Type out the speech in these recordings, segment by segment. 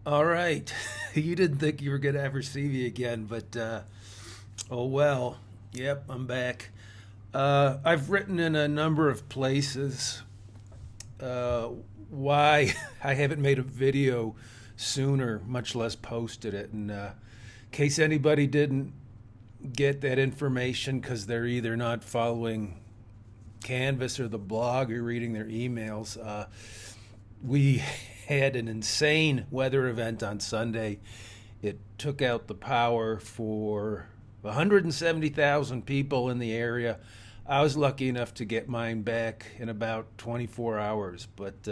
All right. You didn't think you were going to ever see me again, but oh well. Yep, I'm back. I've written in a number of places uh, why I haven't made a video sooner, much less posted it. And in case anybody didn't get that information because they're either not following Canvas or the blog or reading their emails, we had an insane weather event on Sunday. It took out the power for 170,000 people in the area. I was lucky enough to get mine back in about 24 hours, but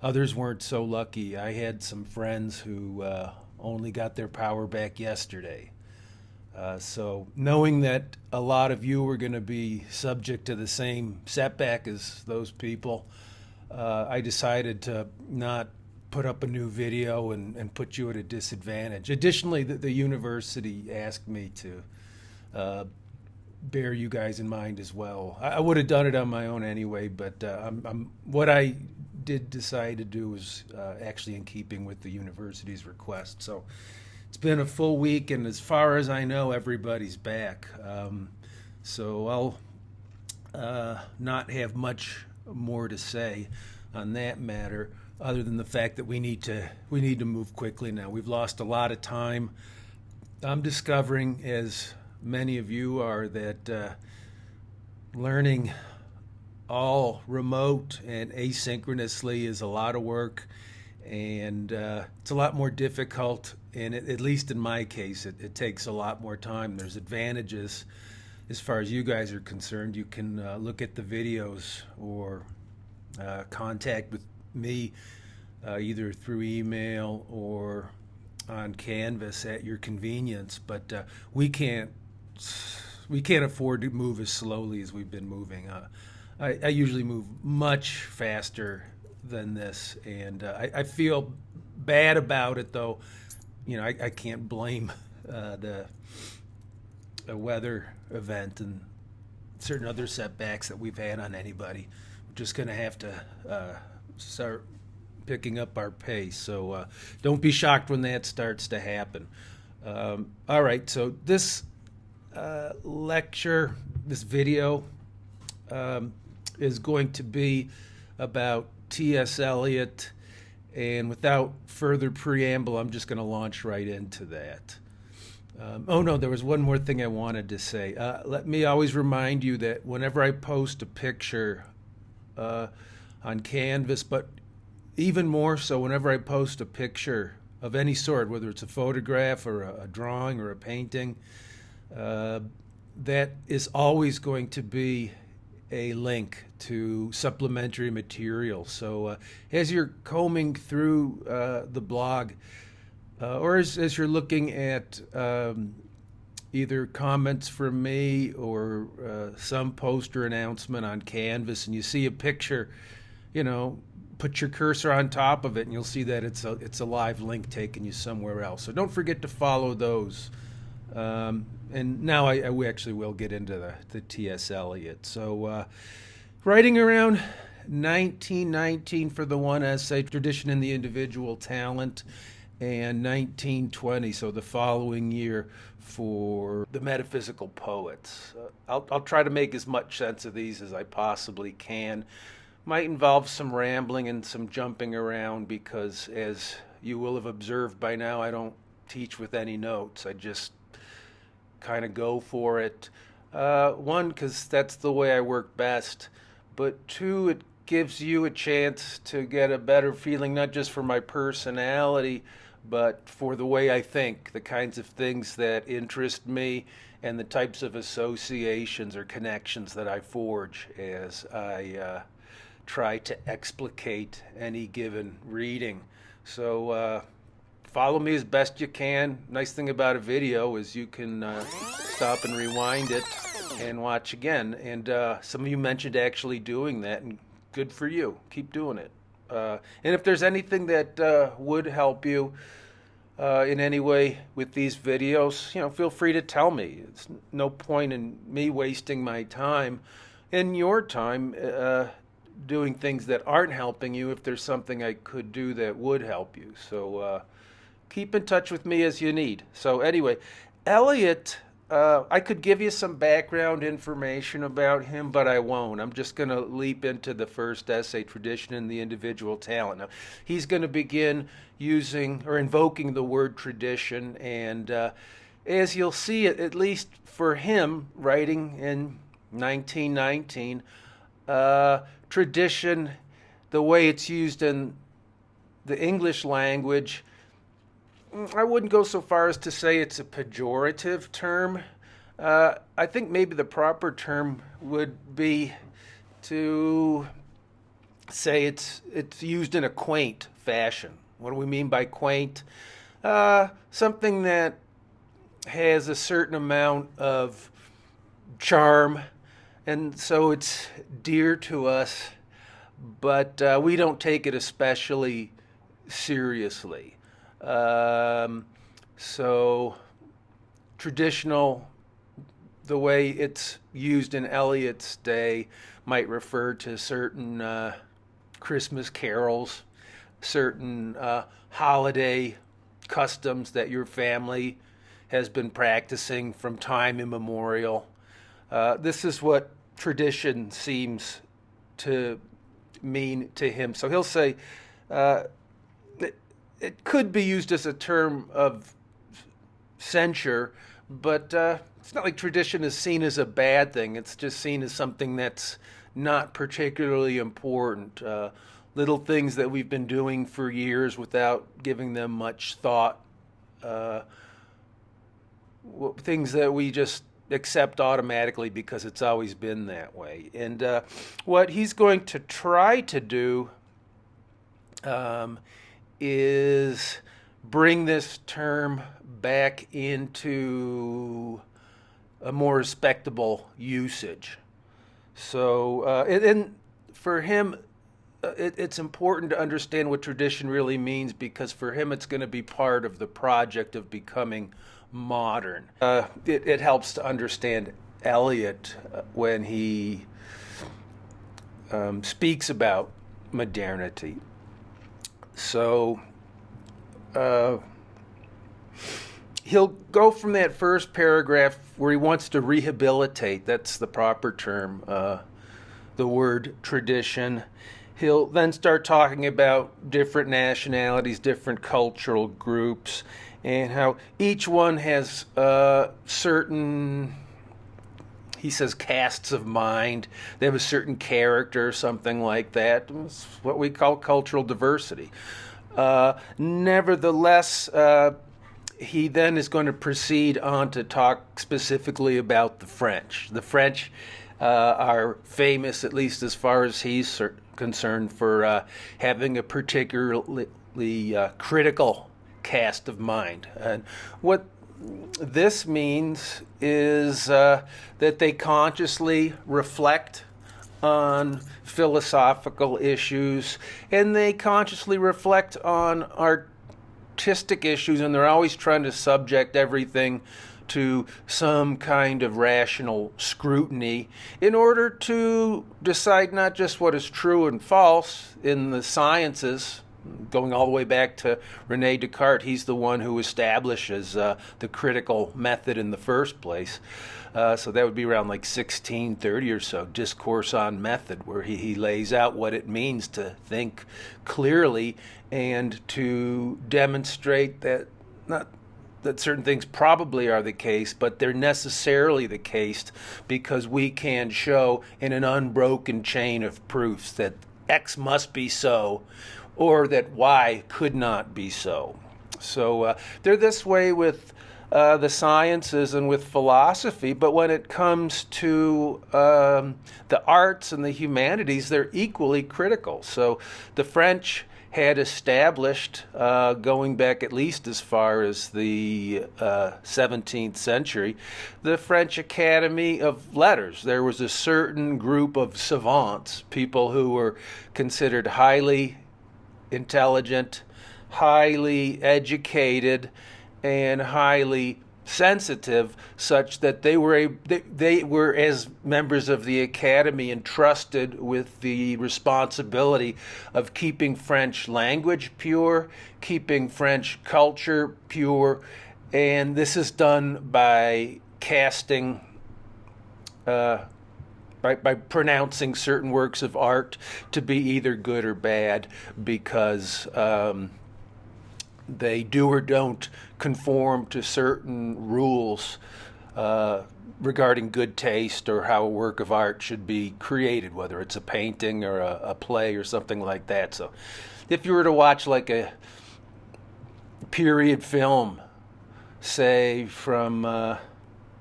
others weren't so lucky. I had some friends who only got their power back yesterday. So, knowing that a lot of you were going to be subject to the same setback as those people, I decided to not put up a new video and put you at a disadvantage. Additionally, the university asked me to uh, bear you guys in mind as well. I would have done it on my own anyway, but what I did decide to do was actually in keeping with the university's request. So it's been a full week, and as far as I know, everybody's back. So I'll not have much more to say on that matter, other than the fact that we need to move quickly now. We've lost a lot of time. I'm discovering, as many of you are, that learning all remote and asynchronously is a lot of work, and it's a lot more difficult. And at least in my case, it takes a lot more time. There's advantages as far as you guys are concerned. You can look at the videos or contact with me either through email or on Canvas at your convenience. But we can't afford to move as slowly as we've been moving. I usually move much faster than this, and I feel bad about it, though. I can't blame the weather event and certain other setbacks that we've had on anybody. We're just going to have to start picking up our pace. So don't be shocked when that starts to happen. All right, so this lecture, this video, is going to be about T.S. Eliot. And without further preamble, I'm just going to launch right into that. Oh no, there was one more thing I wanted to say. Let me always remind you that whenever I post a picture on Canvas, but even more so whenever I post a picture of any sort, whether it's a photograph or a drawing or a painting, that is always going to be a link to supplementary material. So as you're combing through the blog, or as you're looking at either comments from me or some poster announcement on Canvas, and you see a picture, put your cursor on top of it, and you'll see that it's a live link taking you somewhere else. So don't forget to follow those. And now we actually will get into the T.S. Eliot. So writing around 1919 for the one essay, Tradition in the Individual Talent, and 1920, so the following year, for the Metaphysical Poets. I'll try to make as much sense of these as I possibly can. Might involve some rambling and some jumping around because, as you will have observed by now, I don't teach with any notes. I just kind of go for it. One, because that's the way I work best, but two, it gives you a chance to get a better feeling, not just for my personality, but for the way I think, the kinds of things that interest me, and the types of associations or connections that I forge as I try to explicate any given reading. So follow me as best you can. Nice thing about a video is you can stop and rewind it and watch again. And some of you mentioned actually doing that, and good for you. Keep doing it. And if there's anything that would help you in any way with these videos, feel free to tell me. It's no point in me wasting my time and your time doing things that aren't helping you if there's something I could do that would help you. So keep in touch with me as you need. So anyway, Eliot, I could give you some background information about him, but I won't. I'm just going to leap into the first essay, Tradition and the Individual Talent. Now, he's going to begin using or invoking the word tradition, and as you'll see, at least for him, writing in 1919, tradition, the way it's used in the English language, I wouldn't go so far as to say it's a pejorative term. I think maybe the proper term would be to say it's used in a quaint fashion. What do we mean by quaint? Something that has a certain amount of charm, and so it's dear to us, but we don't take it especially seriously. So traditional, the way it's used in Eliot's day, might refer to certain Christmas carols, certain holiday customs that your family has been practicing from time immemorial. This is what tradition seems to mean to him. So he'll say, it could be used as a term of censure, but it's not like tradition is seen as a bad thing. It's just seen as something that's not particularly important. Little things that we've been doing for years without giving them much thought. Things that we just accept automatically because it's always been that way. And what he's going to try to do is bring this term back into a more respectable usage. So, and for him, it's important to understand what tradition really means, because for him it's going to be part of the project of becoming modern. It helps to understand Eliot when he speaks about modernity. So he'll go from that first paragraph where he wants to rehabilitate, that's the proper term, the word tradition. He'll then start talking about different nationalities, different cultural groups, and how each one has certain, he says, casts of mind. They have a certain character, something like that. It's what we call cultural diversity. Nevertheless, he then is going to proceed on to talk specifically about the French. The French are famous, at least as far as he's concerned, for having a particularly critical cast of mind. And what this means is that they consciously reflect on philosophical issues, and they consciously reflect on artistic issues, and they're always trying to subject everything to some kind of rational scrutiny in order to decide not just what is true and false in the sciences, going all the way back to René Descartes. He's the one who establishes the critical method in the first place. So that would be around like 1630 or so, Discourse on Method, where he lays out what it means to think clearly and to demonstrate that not that certain things probably are the case, but they're necessarily the case because we can show in an unbroken chain of proofs that X must be so, or that Y could not be so. So they're this way with the sciences and with philosophy, but when it comes to the arts and the humanities, they're equally critical. So the French had established, going back at least as far as the 17th century, the French Academy of Letters. There was a certain group of savants, people who were considered highly intelligent, highly educated, and highly sensitive, such that they were, as members of the academy, entrusted with the responsibility of keeping French language pure, keeping French culture pure, and this is done by casting, by pronouncing certain works of art to be either good or bad because they do or don't conform to certain rules regarding good taste or how a work of art should be created, whether it's a painting or a play or something like that. So if you were to watch like a period film, say from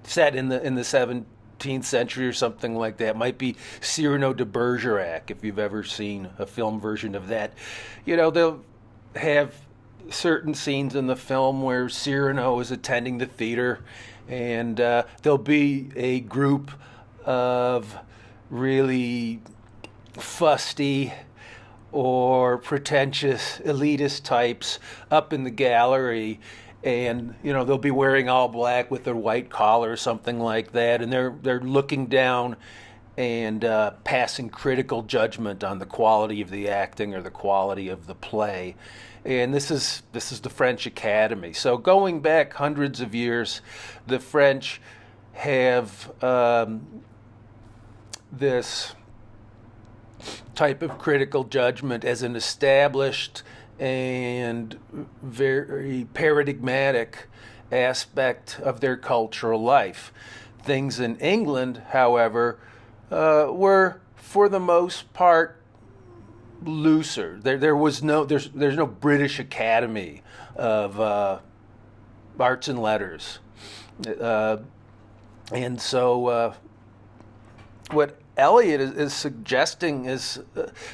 set in the 17th century or something like that, might be Cyrano de Bergerac, if you've ever seen a film version of that. They'll have certain scenes in the film where Cyrano is attending the theater, and there'll be a group of really fusty or pretentious elitist types up in the gallery, and they'll be wearing all black with their white collar or something like that, and they're looking down and passing critical judgment on the quality of the acting or the quality of the play. And this is the French Academy. So going back hundreds of years, the French have this type of critical judgment as an established and very paradigmatic aspect of their cultural life. Things in England, however, were for the most part looser. There's no British Academy of Arts and Letters, and so what Eliot is suggesting is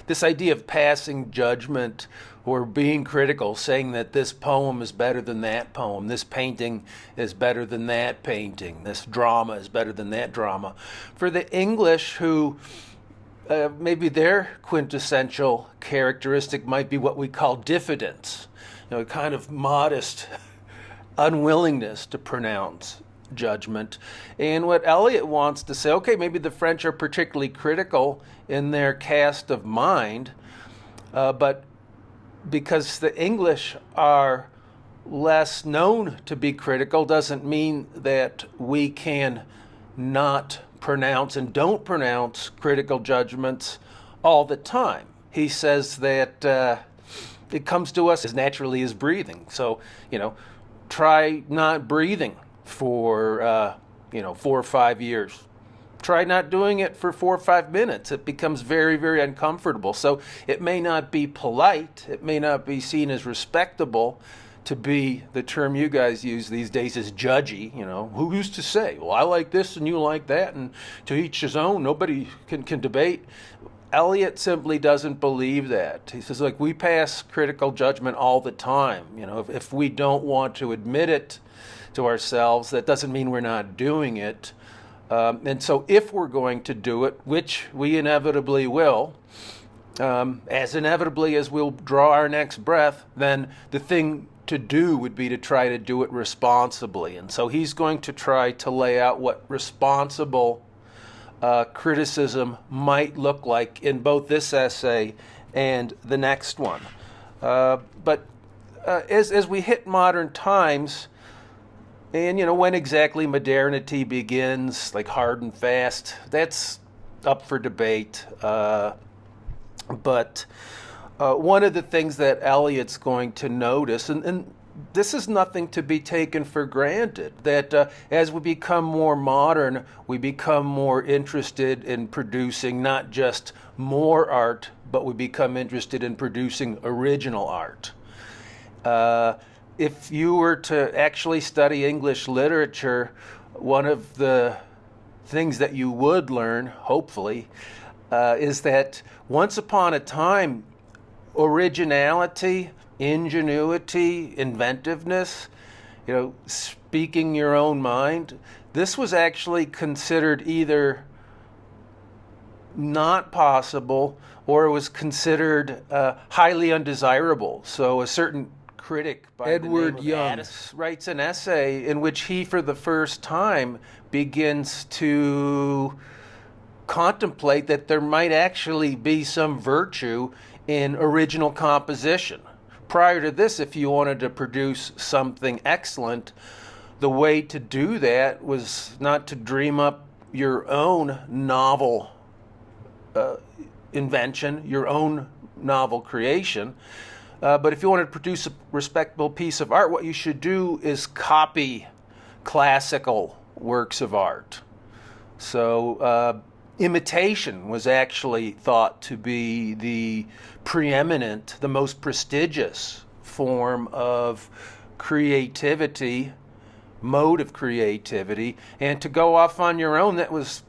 this idea of passing judgment or being critical, saying that this poem is better than that poem, this painting is better than that painting, this drama is better than that drama. For the English, who maybe their quintessential characteristic might be what we call diffidence, a kind of modest unwillingness to pronounce judgment. And what Eliot wants to say, okay, maybe the French are particularly critical in their cast of mind, but because the English are less known to be critical doesn't mean that we can not pronounce and don't pronounce critical judgments all the time. He says that it comes to us as naturally as breathing. So, try not breathing for 4 or 5 years. Try not doing it for 4 or 5 minutes. It becomes very, very uncomfortable. So it may not be polite, it may not be seen as respectable to be, the term you guys use these days is judgy. Who used to say, well, I like this and you like that, and to each his own, nobody can debate. Eliot simply doesn't believe that. He says, we pass critical judgment all the time. If we don't want to admit it to ourselves, that doesn't mean we're not doing it. And so if we're going to do it, which we inevitably will, as inevitably as we'll draw our next breath, then the thing to do would be to try to do it responsibly. And so he's going to try to lay out what responsible criticism might look like in both this essay and the next one. But as we hit modern times, and when exactly modernity begins, like hard and fast, that's up for debate. But one of the things that Eliot's going to notice, and this is nothing to be taken for granted, that as we become more modern, we become more interested in producing not just more art, but we become interested in producing original art. If you were to actually study English literature, one of the things that you would learn, hopefully, is that once upon a time, originality, ingenuity, inventiveness, speaking your own mind, this was actually considered either not possible or it was considered highly undesirable. So a certain critic by Edward the name of Young Addis writes an essay in which he, for the first time, begins to contemplate that there might actually be some virtue in original composition. Prior to this, if you wanted to produce something excellent, the way to do that was not to dream up your own novel invention, your own novel creation. But if you wanted to produce a respectable piece of art, what you should do is copy classical works of art. So imitation was actually thought to be the preeminent, the most prestigious form of creativity, mode of creativity, and to go off on your own, that was,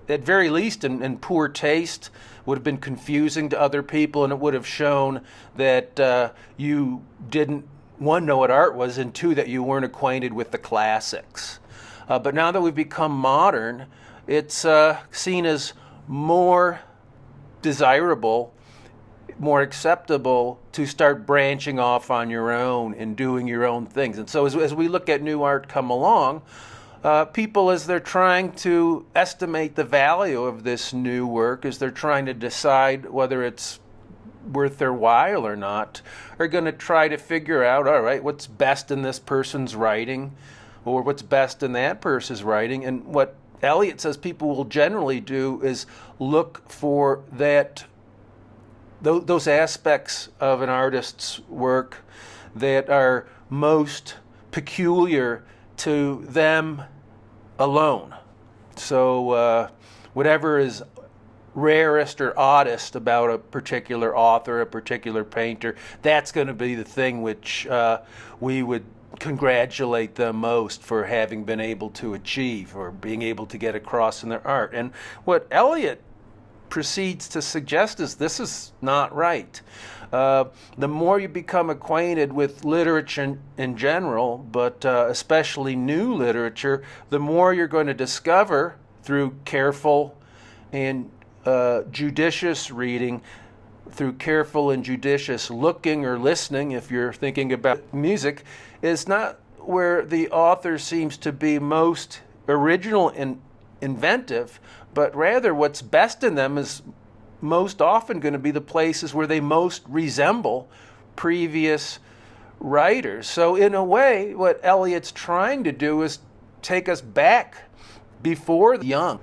at very least, in poor taste, would have been confusing to other people, and it would have shown that you didn't, one, know what art was, and two, that you weren't acquainted with the classics. But now that we've become modern, it's seen as more desirable, more acceptable to start branching off on your own and doing your own things. And so as we look at new art come along, people, as they're trying to estimate the value of this new work, as they're trying to decide whether it's worth their while or not, are going to try to figure out, all right, what's best in this person's writing, or what's best in that person's writing. And what Eliot says people will generally do is look for those aspects of an artist's work that are most peculiar to them alone. So whatever is rarest or oddest about a particular author, a particular painter, that's going to be the thing which we would congratulate them most for having been able to achieve or being able to get across in their art. And what Eliot proceeds to suggest is this is not right. The more you become acquainted with literature in general, but especially new literature, the more you're going to discover through careful and judicious reading, through careful and judicious looking or listening, if you're thinking about music, is not where the author seems to be most original and inventive, but rather what's best in them is most often going to be the places where they most resemble previous writers. So in a way, what Eliot's trying to do is take us back before the Young.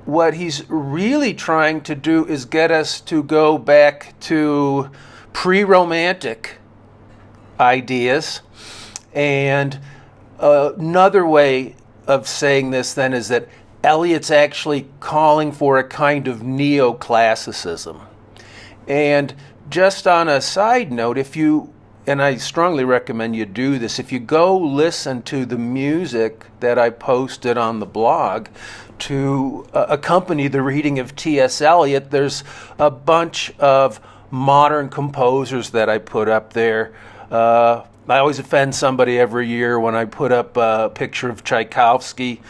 What he's really trying to do is get us to go back to pre-romantic ideas. And another way of saying this then is that Eliot's actually calling for a kind of neoclassicism. And just on a side note, and I strongly recommend you do this, if you go listen to the music that I posted on the blog to accompany the reading of T.S. Eliot, there's a bunch of modern composers that I put up there. I always offend somebody every year when I put up a picture of Tchaikovsky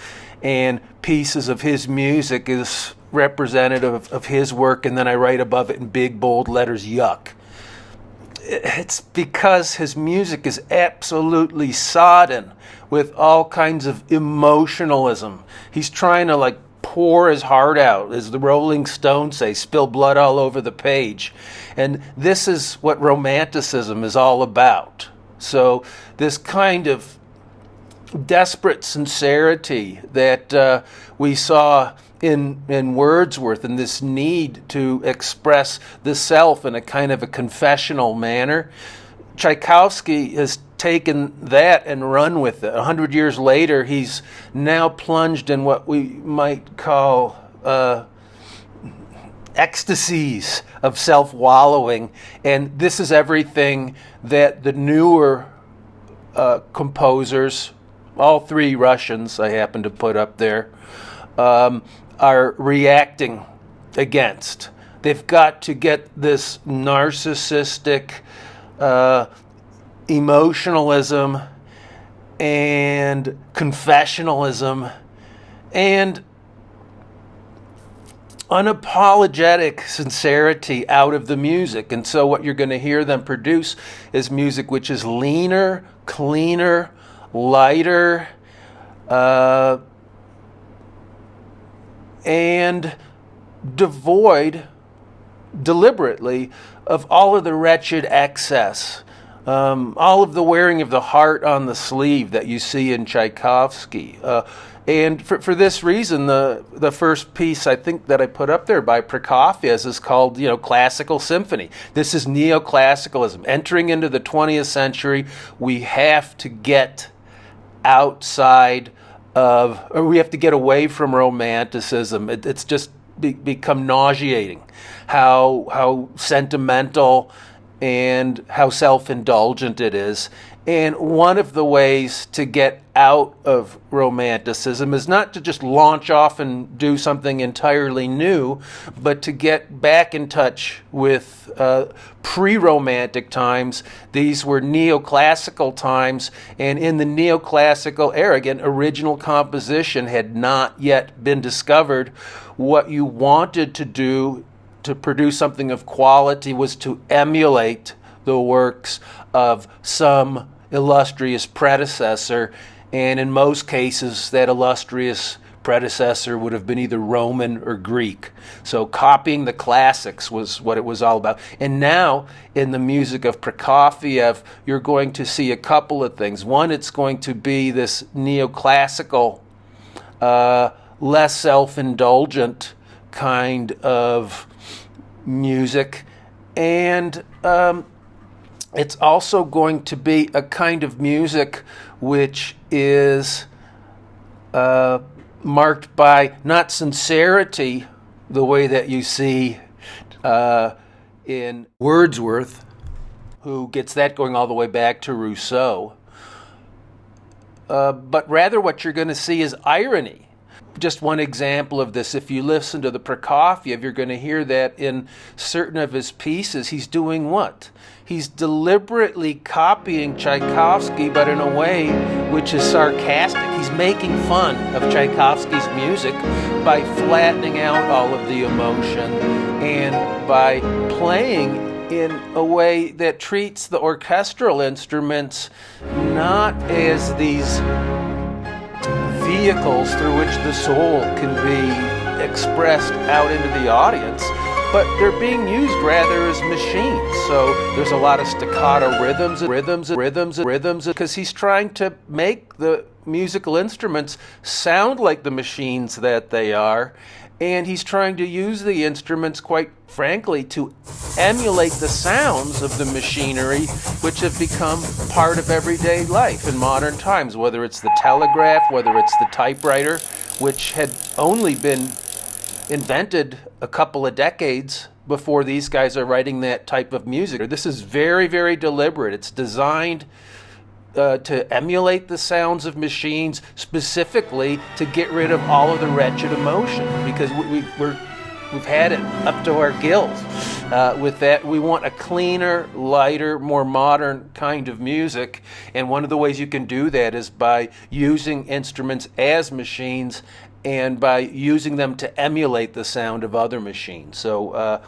and pieces of his music is representative of his work, and then I write above it in big, bold letters, yuck. It's because his music is absolutely sodden with all kinds of emotionalism. He's trying to pour his heart out, as the Rolling Stones say, spill blood all over the page. And this is what Romanticism is all about. So this kind of desperate sincerity that we saw in Wordsworth, and this need to express the self in a kind of a confessional manner, Tchaikovsky has taken that and run with it. 100 years later, he's now plunged in what we might call ecstasies of self-wallowing, and this is everything that the newer composers, all three Russians I happen to put up there, are reacting against. They've got to get this narcissistic emotionalism and confessionalism and unapologetic sincerity out of the music. And so what you're going to hear them produce is music which is leaner, cleaner, lighter, and devoid deliberately of all of the wretched excess, all of the wearing of the heart on the sleeve that you see in Tchaikovsky. And for this reason, the first piece I think that I put up there by Prokofiev is called, Classical Symphony. This is neoclassicalism. Entering into the 20th century, we have to get outside of, or we have to get away from romanticism. It's just become nauseating how sentimental and how self-indulgent it is. And one of the ways to get out of romanticism is not to just launch off and do something entirely new, but to get back in touch with pre-romantic times. These were neoclassical times, and in the neoclassical era, again, original composition had not yet been discovered. What you wanted to do to produce something of quality was to emulate the works of some illustrious predecessor, and in most cases that illustrious predecessor would have been either Roman or Greek. So copying the classics was what it was all about. And now in the music of Prokofiev, you're going to see a couple of things. One, it's going to be this neoclassical, less self-indulgent kind of music, and it's also going to be a kind of music which is marked by not sincerity the way that you see in Wordsworth, who gets that going all the way back to Rousseau, but rather what you're going to see is irony. Just one example of this, if you listen to the Prokofiev, you're going to hear that in certain of his pieces, he's doing what? He's deliberately copying Tchaikovsky, but in a way which is sarcastic. He's making fun of Tchaikovsky's music by flattening out all of the emotion and by playing in a way that treats the orchestral instruments not as these vehicles through which the soul can be expressed out into the audience, but they're being used rather as machines. So there's a lot of staccato rhythms, because he's trying to make the musical instruments sound like the machines that they are, and he's trying to use the instruments, quite frankly, to emulate the sounds of the machinery which have become part of everyday life in modern times, whether it's the telegraph, whether it's the typewriter, which had only been invented a couple of decades before these guys are writing that type of music. This is very, very deliberate. It's designed to emulate the sounds of machines, specifically to get rid of all of the wretched emotion, because we've had it up to our gills with that. We want a cleaner, lighter, more modern kind of music, and one of the ways you can do that is by using instruments as machines and by using them to emulate the sound of other machines. So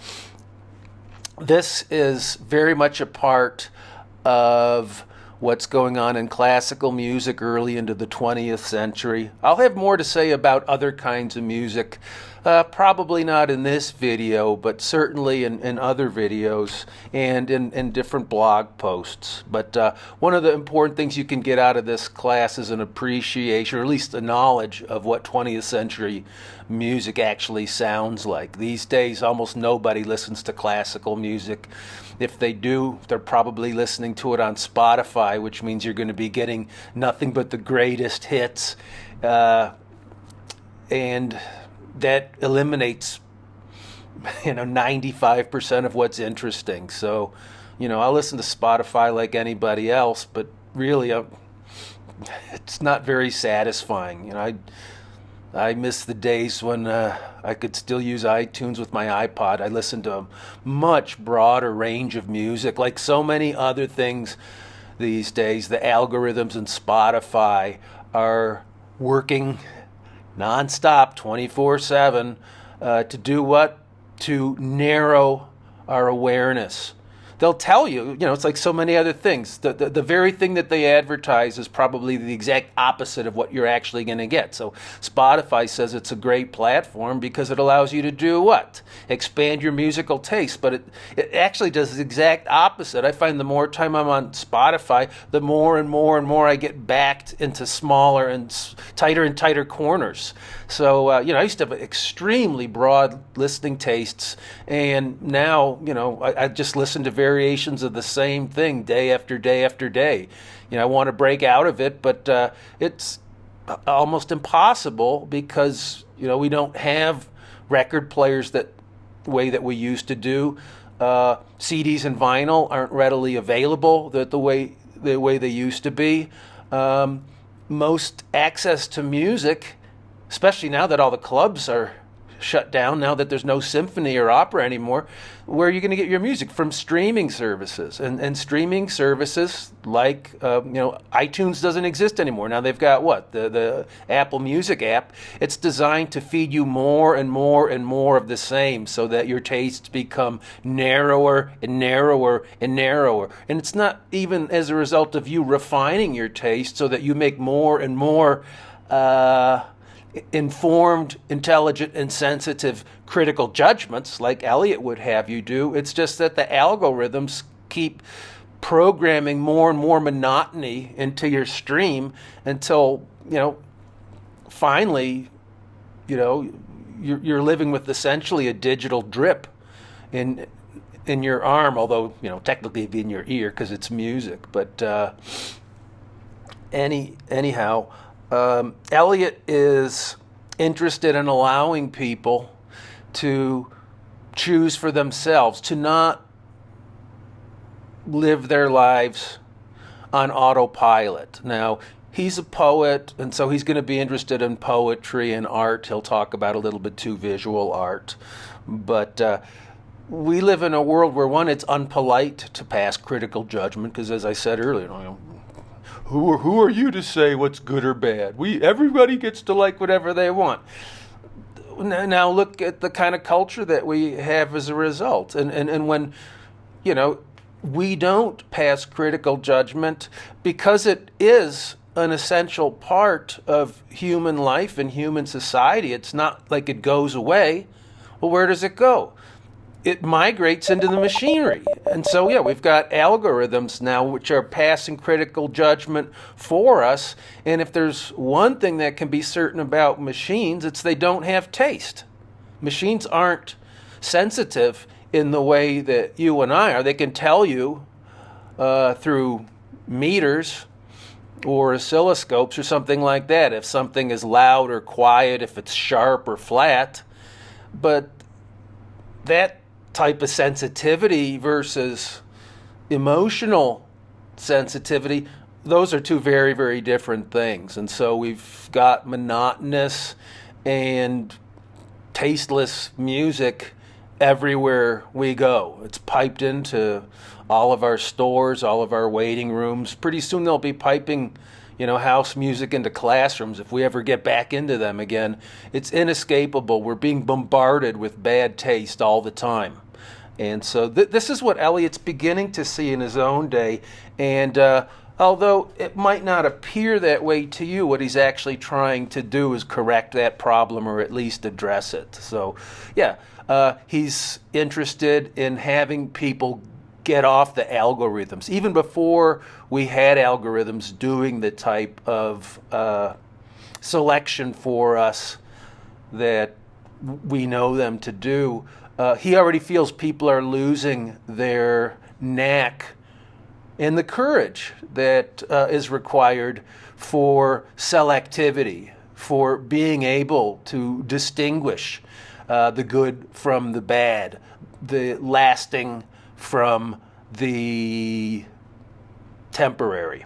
this is very much a part of what's going on in classical music early into the 20th century. I'll have more to say about other kinds of music, probably not in this video, but certainly in other videos and in different blog posts. But one of the important things you can get out of this class is an appreciation, or at least a knowledge of what 20th century music actually sounds like. These days, almost nobody listens to classical music. If they do, they're probably listening to it on Spotify, which means you're going to be getting nothing but the greatest hits. And that eliminates, 95% of what's interesting. So, I'll listen to Spotify like anybody else, but really, it's not very satisfying. I miss the days when I could still use iTunes with my iPod. I listened to a much broader range of music, like so many other things these days. The algorithms in Spotify are working nonstop, 24/7, To do what? To narrow our awareness. They'll tell you, it's like so many other things. The very thing that they advertise is probably the exact opposite of what you're actually going to get. So Spotify says it's a great platform because it allows you to do what? Expand your musical taste. But it actually does the exact opposite. I find the more time I'm on Spotify, the more and more and more I get backed into smaller and tighter corners. So, I used to have extremely broad listening tastes, and now, I just listen to variations of the same thing day after day after day. I want to break out of it, but it's almost impossible because, we don't have record players the way that we used to do. CDs and vinyl aren't readily available the way they used to be. Most access to music, especially now that all the clubs are shut down, now that there's no symphony or opera anymore, where are you going to get your music? From streaming services. And streaming services like, iTunes doesn't exist anymore. Now they've got what? The Apple Music app. It's designed to feed you more and more and more of the same so that your tastes become narrower and narrower and narrower. And it's not even as a result of you refining your taste so that you make more and more informed, intelligent, and sensitive critical judgments like Eliot would have you do. It's just that the algorithms keep programming more and more monotony into your stream until, finally, you're living with essentially a digital drip in your arm, although, technically it'd be in your ear because it's music. But anyhow, Eliot is interested in allowing people to choose for themselves, to not live their lives on autopilot. Now, he's a poet, and so he's going to be interested in poetry and art. He'll talk about a little bit too visual art. But we live in a world where, one, it's unpolite to pass critical judgment, because as I said earlier, who are you to say what's good or bad? Everybody gets to like whatever they want. Now look at the kind of culture that we have as a result. And when, we don't pass critical judgment because it is an essential part of human life and human society. It's not like it goes away. Well, where does it go? It migrates into the machinery. And so, we've got algorithms now which are passing critical judgment for us. And if there's one thing that can be certain about machines, it's they don't have taste. Machines aren't sensitive in the way that you and I are. They can tell you through meters or oscilloscopes or something like that if something is loud or quiet, if it's sharp or flat. But that type of sensitivity versus emotional sensitivity, those are two very, very different things. And so we've got monotonous and tasteless music everywhere we go. It's piped into all of our stores, all of our waiting rooms. Pretty soon they'll be piping house music into classrooms if we ever get back into them again. It's inescapable. We're being bombarded with bad taste all the time. And so this is what Eliot's beginning to see in his own day. And although it might not appear that way to you, what he's actually trying to do is correct that problem or at least address it. So, he's interested in having people get off the algorithms. Even before we had algorithms doing the type of selection for us that we know them to do, he already feels people are losing their knack and the courage that is required for selectivity, for being able to distinguish the good from the bad, the lasting from the temporary.